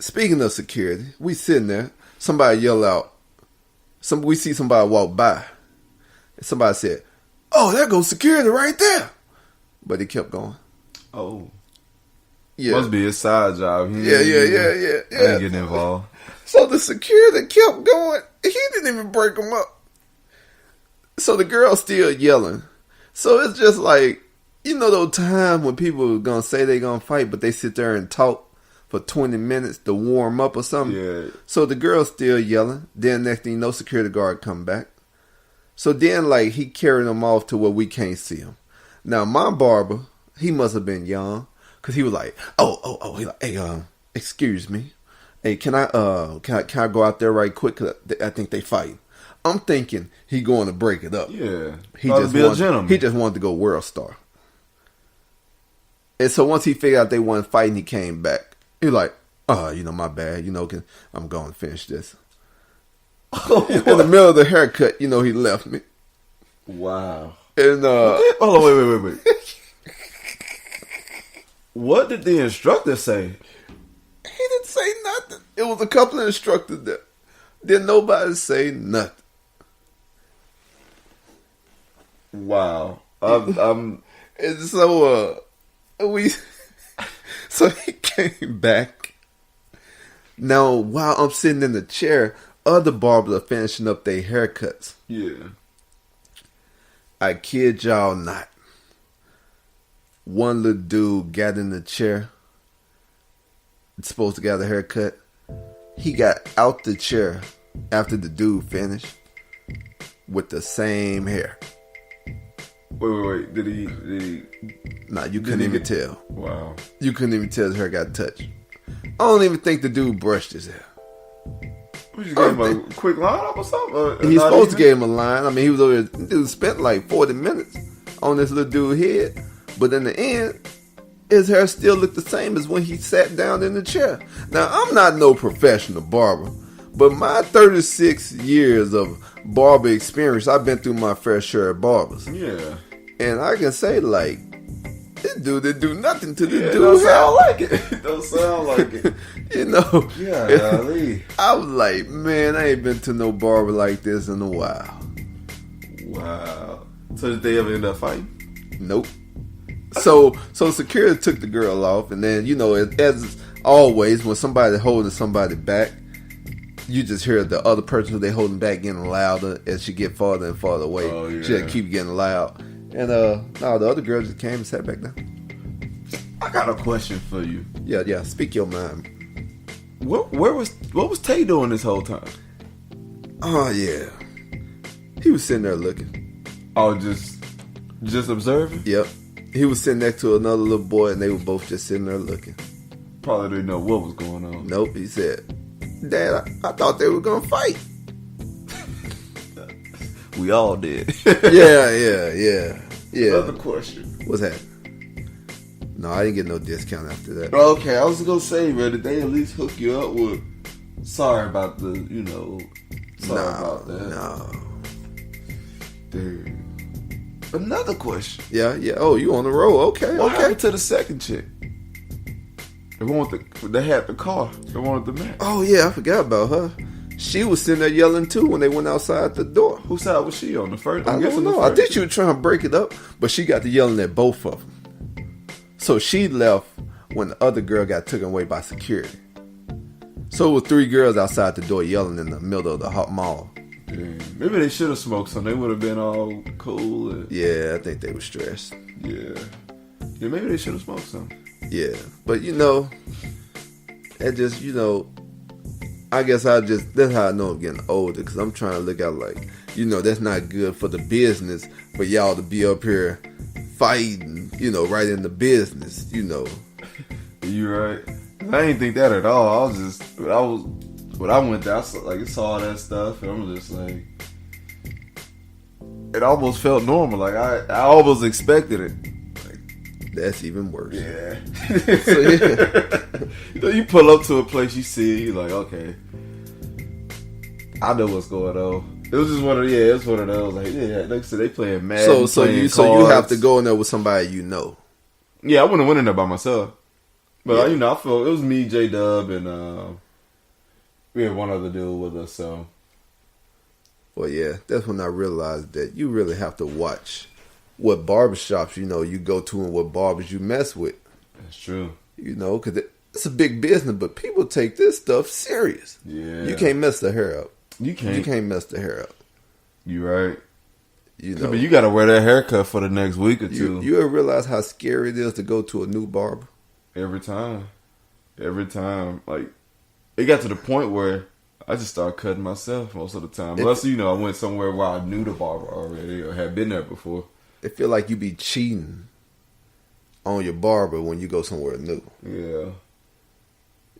Speaking of security, we sitting there. Somebody yell out. We see somebody walk by. And somebody said, oh, there goes security right there. But he kept going. Oh. Yeah. Must be his side job. Yeah. I ain't getting involved. So the security kept going. He didn't even break them up. So the girl's still yelling. So it's just like, you know those times when people are going to say they're going to fight, but they sit there and talk for 20 minutes to warm up or something? Yeah. So the girl's still yelling. Then next thing you know, security guard come back. So then, like, he carried him off to where we can't see him. Now, my barber, he must have been young, because he was like, oh, he like, hey, excuse me. Hey, can I go out there right quick? Cause I think they fighting. I'm thinking he going to break it up. Yeah. He just wanted to go World Star. And so once he figured out they weren't fighting, he came back. He was like, you know, my bad. You know, I'm going to finish this. In the middle of the haircut, you know, he left me. Wow. And hold on, wait. What did the instructor say? He didn't say nothing. It was a couple of instructors there. Didn't nobody say nothing. Wow. I'm And so so he came back. Now, while I'm sitting in the chair, other barbers are finishing up their haircuts. Yeah. I kid y'all not. One little dude got in the chair. Supposed to get a haircut. He got out the chair after the dude finished with the same hair. Wait. Did he? Nah, you couldn't even tell. Wow. You couldn't even tell his hair got touched. I don't even think the dude brushed his hair. We just gave him a quick line up or something? He's supposed to give him a line. I mean, he was over there, dude spent like 40 minutes on this little dude's head. But in the end, his hair still looked the same as when he sat down in the chair. Now, I'm not no professional barber, but my 36 years of barber experience, I've been through my fair share of barbers. Yeah. And I can say, like, this dude didn't do nothing to this dude's Don't hair. sound like it. Don't sound like it. You know, Yeah, Ali. I was like, man, I ain't been to no barber like this in a while. Wow. So did they ever end up fighting? Nope. So security took the girl off, and then, you know, as always, when somebody holding somebody back, you just hear the other person who they holding back getting louder as she get farther and farther away. Oh, yeah. She just keep getting loud. And no, the other girl just came and sat back down. I got a question for you. Yeah, speak your mind. What was Tay doing this whole time? Oh yeah, he was sitting there looking. Oh, just observing? Yep, he was sitting next to another little boy, and they were both just sitting there looking. Probably didn't know what was going on. Nope, he said, "Dad, I thought they were gonna fight." We all did. Yeah. Another question. What's that? No, I didn't get no discount after that. Okay, I was gonna say, man, did they at least hook you up with? Sorry about the, Sorry about that. No. Dude. Another question. Yeah. Oh, you on the road? Okay. What happened to the second chick? The one with they had the car. The one with the man. Oh yeah, I forgot about her. She was sitting there yelling too when they went outside the door. Whose side was she on? The first? I don't know. I think she was trying to break it up, but she got to yelling at both of them. So she left when the other girl got taken away by security. So it was 3 girls outside the door yelling in the middle of the hot mall. Maybe they should have smoked some. They would have been all cool. Yeah, I think they were stressed. Yeah, maybe they should have smoked some. Yeah, but it just, I guess that's how I know I'm getting older, because I'm trying to look out like, that's not good for the business for y'all to be up here fighting, right in the business, You right. I didn't think that at all. When I went there, I saw all that stuff, and I'm just like, it almost felt normal. Like I almost expected it. That's even worse. Yeah. So, yeah. You pull up to a place, you see it, you're like, okay, I know what's going on. It was just one of those. Like, yeah, like I said, they playing mad. So you have to go in there with somebody you know. Yeah, I wouldn't have went in there by myself. But I feel it was me, J Dub, and we had one other dude with us. So, well, yeah, that's when I realized that you really have to watch what barbershops you go to and what barbers you mess with. That's true. Because it's a big business, but people take this stuff serious. Yeah, you can't mess the hair up. You can't mess the hair up. You right. But you got to wear that haircut for the next week or two. You ever realize how scary it is to go to a new barber? Every time. Like, it got to the point where I just started cutting myself most of the time. Unless, I went somewhere where I knew the barber already or had been there before. It feel like you be cheating on your barber when you go somewhere new. Yeah.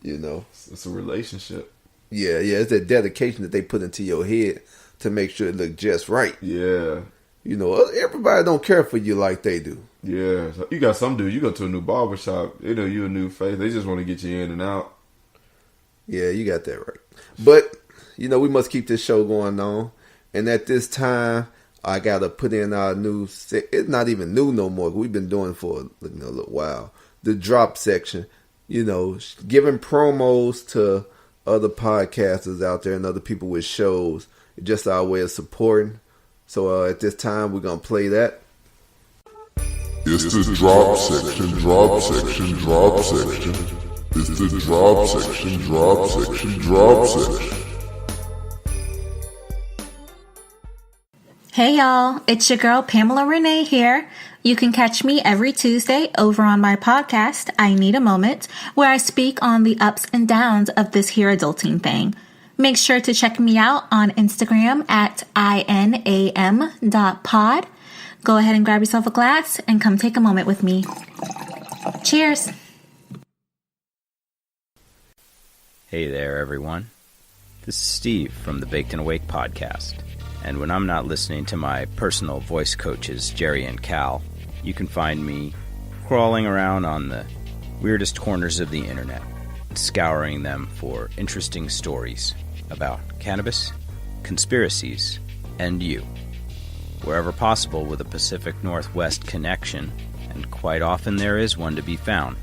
It's a relationship. Yeah, it's that dedication that they put into your head to make sure it look just right. Yeah. Everybody don't care for you like they do. Yeah. So you got some dude, you go to a new barbershop, they know you a new face. They just want to get you in and out. Yeah, you got that right. But, we must keep this show going on. And at this time, I got to put in our new, it's not even new no more. We've been doing it for a little while. The drop section, giving promos to other podcasters out there and other people with shows. Just our way of supporting. So at this time, we're going to play that. It's the drop section. It's the drop section. Hey y'all, it's your girl Pamela Renee here. You can catch me every Tuesday over on my podcast, I Need a Moment, where I speak on the ups and downs of this here adulting thing. Make sure to check me out on Instagram at inam.pod. Go ahead and grab yourself a glass and come take a moment with me. Cheers. Hey there, everyone. This is Steve from the Baked and Awake podcast. And when I'm not listening to my personal voice coaches, Jerry and Cal, you can find me crawling around on the weirdest corners of the internet, scouring them for interesting stories about cannabis, conspiracies, and you. Wherever possible with a Pacific Northwest connection, and quite often there is one to be found.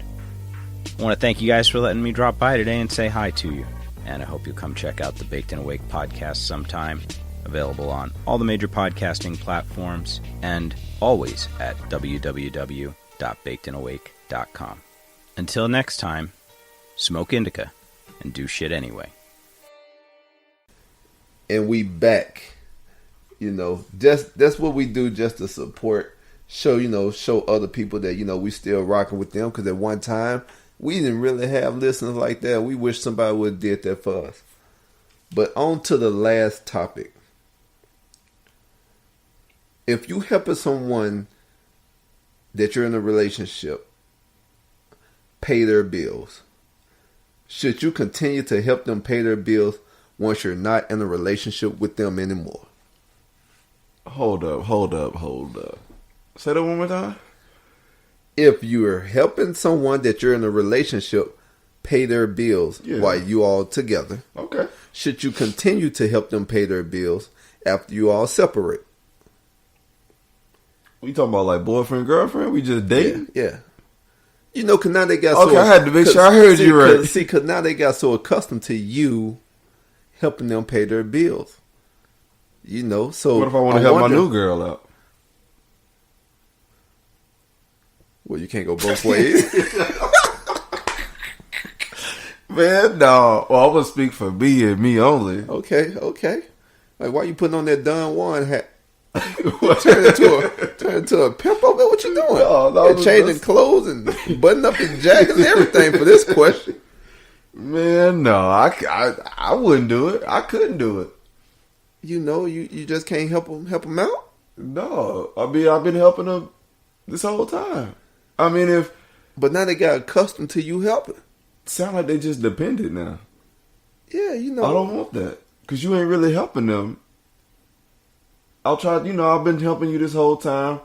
I want to thank you guys for letting me drop by today and say hi to you. And I hope you'll come check out the Baked and Awake podcast sometime. Available on all the major podcasting platforms and always at www.bakedandawake.com. Until next time, smoke indica and do shit anyway. And we back. That's what we do, just to support, show other people that, we still rocking with them. Because at one time, we didn't really have listeners like that. We wish somebody would have did that for us. But on to the last topic. If you helping someone that you're in a relationship pay their bills, should you continue to help them pay their bills once you're not in a relationship with them anymore? Hold up. Say that one more time. If you're helping someone that you're in a relationship pay their bills while you all together, okay, should you continue to help them pay their bills after you all separate? We talking about like boyfriend, girlfriend? We just dating? Yeah. Cause now they got okay, I had to make sure I heard you right. Cause now they got so accustomed to you helping them pay their bills. So what if I want to help my new girl out? Well, you can't go both ways. Man, no. Well, I'm gonna speak for me and me only. Okay. Like, why you putting on that Don Juan hat? turn into a pimp over there. What you doing? No, you're changing clothes and buttoning up your jacket and everything for this question. Man, no, I wouldn't do it. I couldn't do it. You just can't help them out. No, I've been helping them this whole time. But now they got accustomed to you helping. Sound like they just dependent now. Yeah, I don't want that because you ain't really helping them. I'll try, I've been helping you this whole time,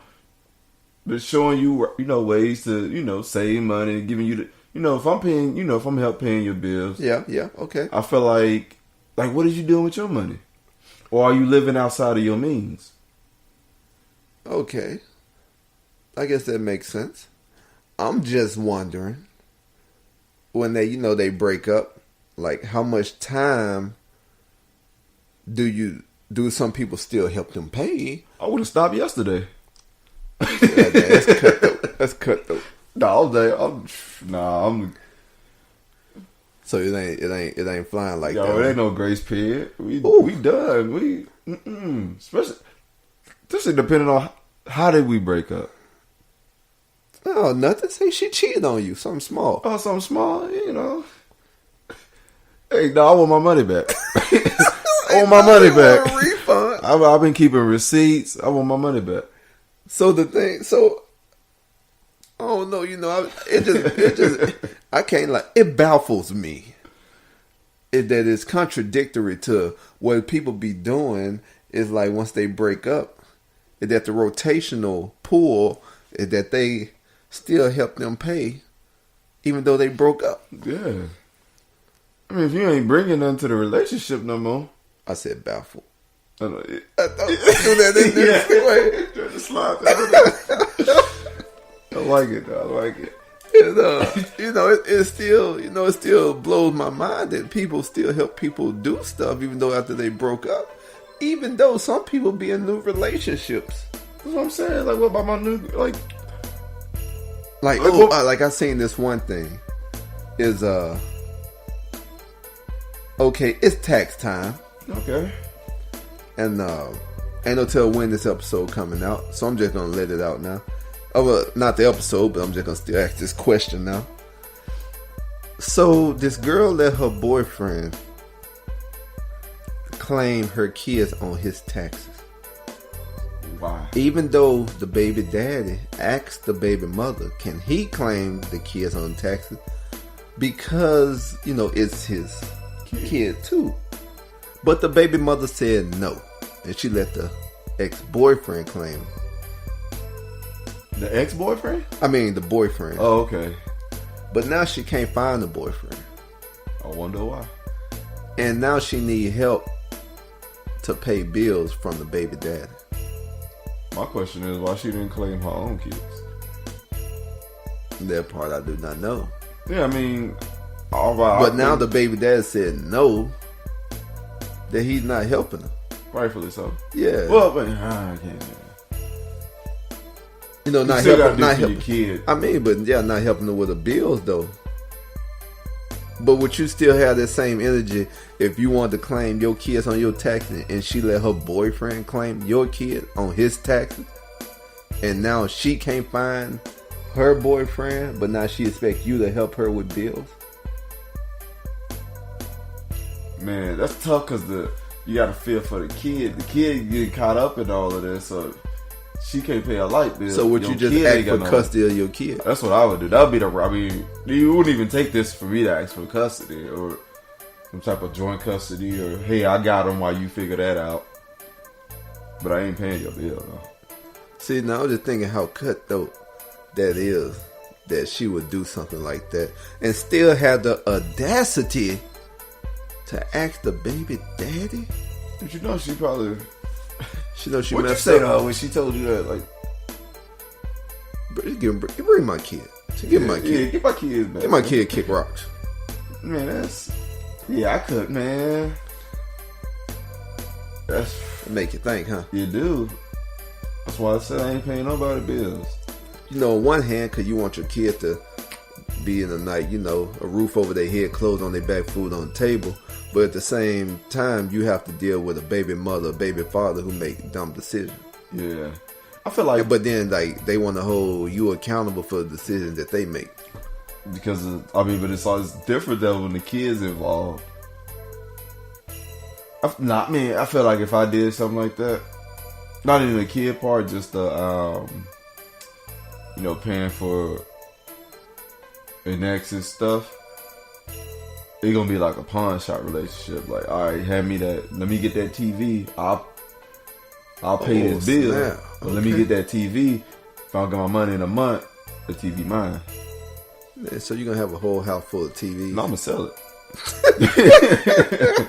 but showing you, ways to, save money, giving you the, if I'm paying, if I'm paying your bills. Yeah, okay. I feel like, what are you doing with your money? Or are you living outside of your means? Okay. I guess that makes sense. I'm just wondering, when they break up, like, how much time do some people still help them pay? I would have stopped yesterday. That's cutthroat. No, So it ain't flying like that. It ain't no grace period. We done. Especially depending on how did we break up. No, nothing. Say she cheated on you. Something small. Oh, something small. Hey, no, I want my money back. I want my money back. A refund. I've been keeping receipts. I want my money back. So I don't know. I can't it baffles me that it's contradictory to what people be doing. Is like once they break up, is that the rotational pool is that they still help them pay, even though they broke up. Yeah. If you ain't bringing nothing to the relationship no more. I said baffled. I thought do that in this way. I like it. I like it. It still blows my mind that people still help people do stuff even though after they broke up. Even though some people be in new relationships. That's what I'm saying. Like, what about my new like I seen this one thing is okay, it's tax time. Okay. And Ain't no tell when this episode coming out, so I'm just gonna let it out now. Well, not the episode, but I'm just gonna still ask this question now. So this girl let her boyfriend claim her kids on his taxes. Why? Even though the baby daddy asked the baby mother, can he claim the kids on taxes? Because, you know, it's his kid too. But the baby mother said no. And she let the ex-boyfriend claim it. The ex-boyfriend? I mean, the boyfriend. Oh, okay. But now she can't find the boyfriend. I wonder why. And now she need help to pay bills from the baby daddy. My question is why she didn't claim her own kids. That part I do not know. Yeah, I mean, all right. But now the baby daddy said no, that he's not helping her. Rightfully so. Yeah. Well, but I can't. You know, not still helping, gotta not do for helping. your kid. I mean, but yeah, not helping her with the bills though. But would you still have that same energy if you wanted to claim your kids on your taxes and she let her boyfriend claim your kid on his taxes? And now she can't find her boyfriend, but now she expects you to help her with bills? Man, that's tough because you got to feel for the kid. The kid getting caught up in all of this, so she can't pay a light bill. So would Your you just kid ask ain't for got no- custody of your kid? That's what I would do. That would be I mean, you wouldn't even take this for me to ask for custody or some type of joint custody or, hey, I got him while you figure that out. But I ain't paying your bill, though. See, now I'm just thinking how cutthroat that is, that she would do something like that and still have the audacity to ask the baby daddy. But you know she probably... She knows she What'd you messed say to up. her when she told you that? Like, Bring my kid. Give my yeah, kid. get my kids back. Give my kid kick rocks. Man, that's... Yeah, I could, man. That's... Make you think, huh? You do. That's why I said I ain't paying nobody bills. You know, on one hand, because you want your kid to be in the night, you know, a roof over their head, clothes on their back, food on the table. But at the same time, you have to deal with a baby mother, a baby father who make dumb decisions. Yeah. I feel like... But then, like, they want to hold you accountable for the decisions that they make. Because, but it's always different though when the kid's involved. I feel like if I did something like that, not even the kid part, just the, paying for an ex's stuff, it's gonna be like a pawn shop relationship. Like, all right, hand me that, let me get that TV, I'll pay this bill, snap. but let me get that TV. If I don't get my money in a month, the TV mine. Yeah, so you're going to have a whole house full of TVs. No, I'm gonna sell it.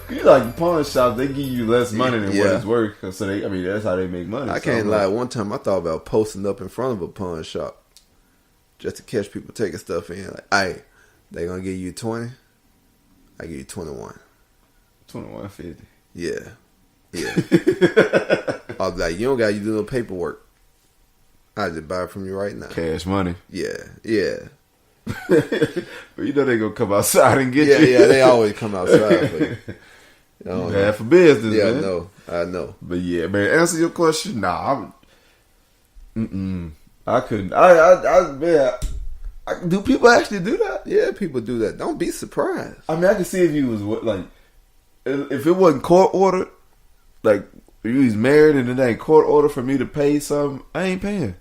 You like pawn shops, they give you less money than what it's worth. So that's how they make money. I can't lie. One time I thought about posting up in front of a pawn shop just to catch people taking stuff in. Like, hey, they gonna give you 20. I give you 21. 21.50. Yeah. I was like, you don't gotta do no paperwork. I just buy it from you right now. Cash money. Yeah. But you know they gonna come outside and get you. Yeah, they always come outside. But, you bad for business, yeah, man. I know. But yeah, man, answer your question. Nah, I couldn't. Do people actually do that? Yeah, people do that. Don't be surprised. I mean, I can see if you was like, if it wasn't court ordered, like if you was married and it ain't court order for me to pay something, I ain't paying.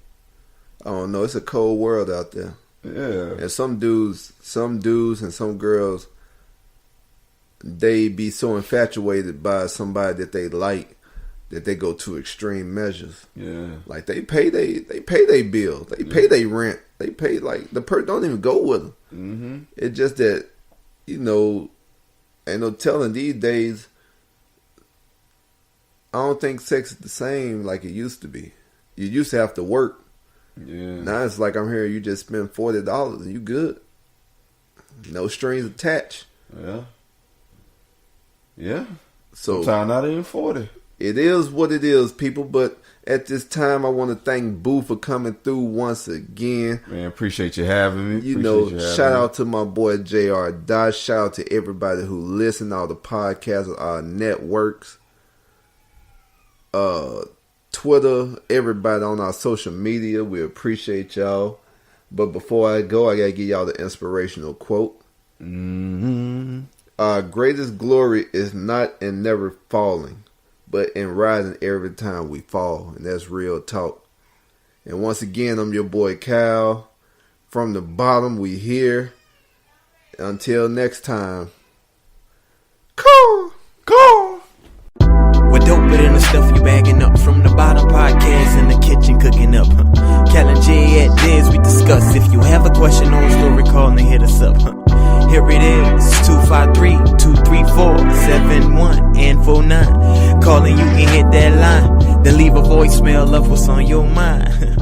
I don't know. It's a cold world out there. Yeah. And some dudes and some girls, they be so infatuated by somebody that they like that they go to extreme measures. Yeah. Like they pay their bills, they pay their rent, they pay like the person don't even go with them. Mm-hmm. It's just that, ain't no telling these days. I don't think sex is the same like it used to be. You used to have to work. Yeah. Now it's like I'm here. You just spend $40 and you good. No strings attached. Yeah. Yeah. So sometimes not even 40. It is what it is, people. But at this time, I want to thank Boo for coming through once again. Man, appreciate you having me. Shout out to my boy JR Dodge. Shout out to everybody who listen, all the podcasts, our networks. Twitter, everybody on our social media. We appreciate y'all. But before I go, I gotta give y'all the inspirational quote. Our greatest glory is not in never falling, but in rising every time we fall. And that's real talk. And once again, I'm your boy Cal. From the bottom, we here. Until next time. Call. We're doper than the stuff you bagging up. From the bottom, podcast in the kitchen cooking up. Cal and J at Diz, we discuss. If you have a question or a story, call and hit us up. Here it is, 253-234-7149. Calling, you can hit that line, then leave a voicemail of what's on your mind.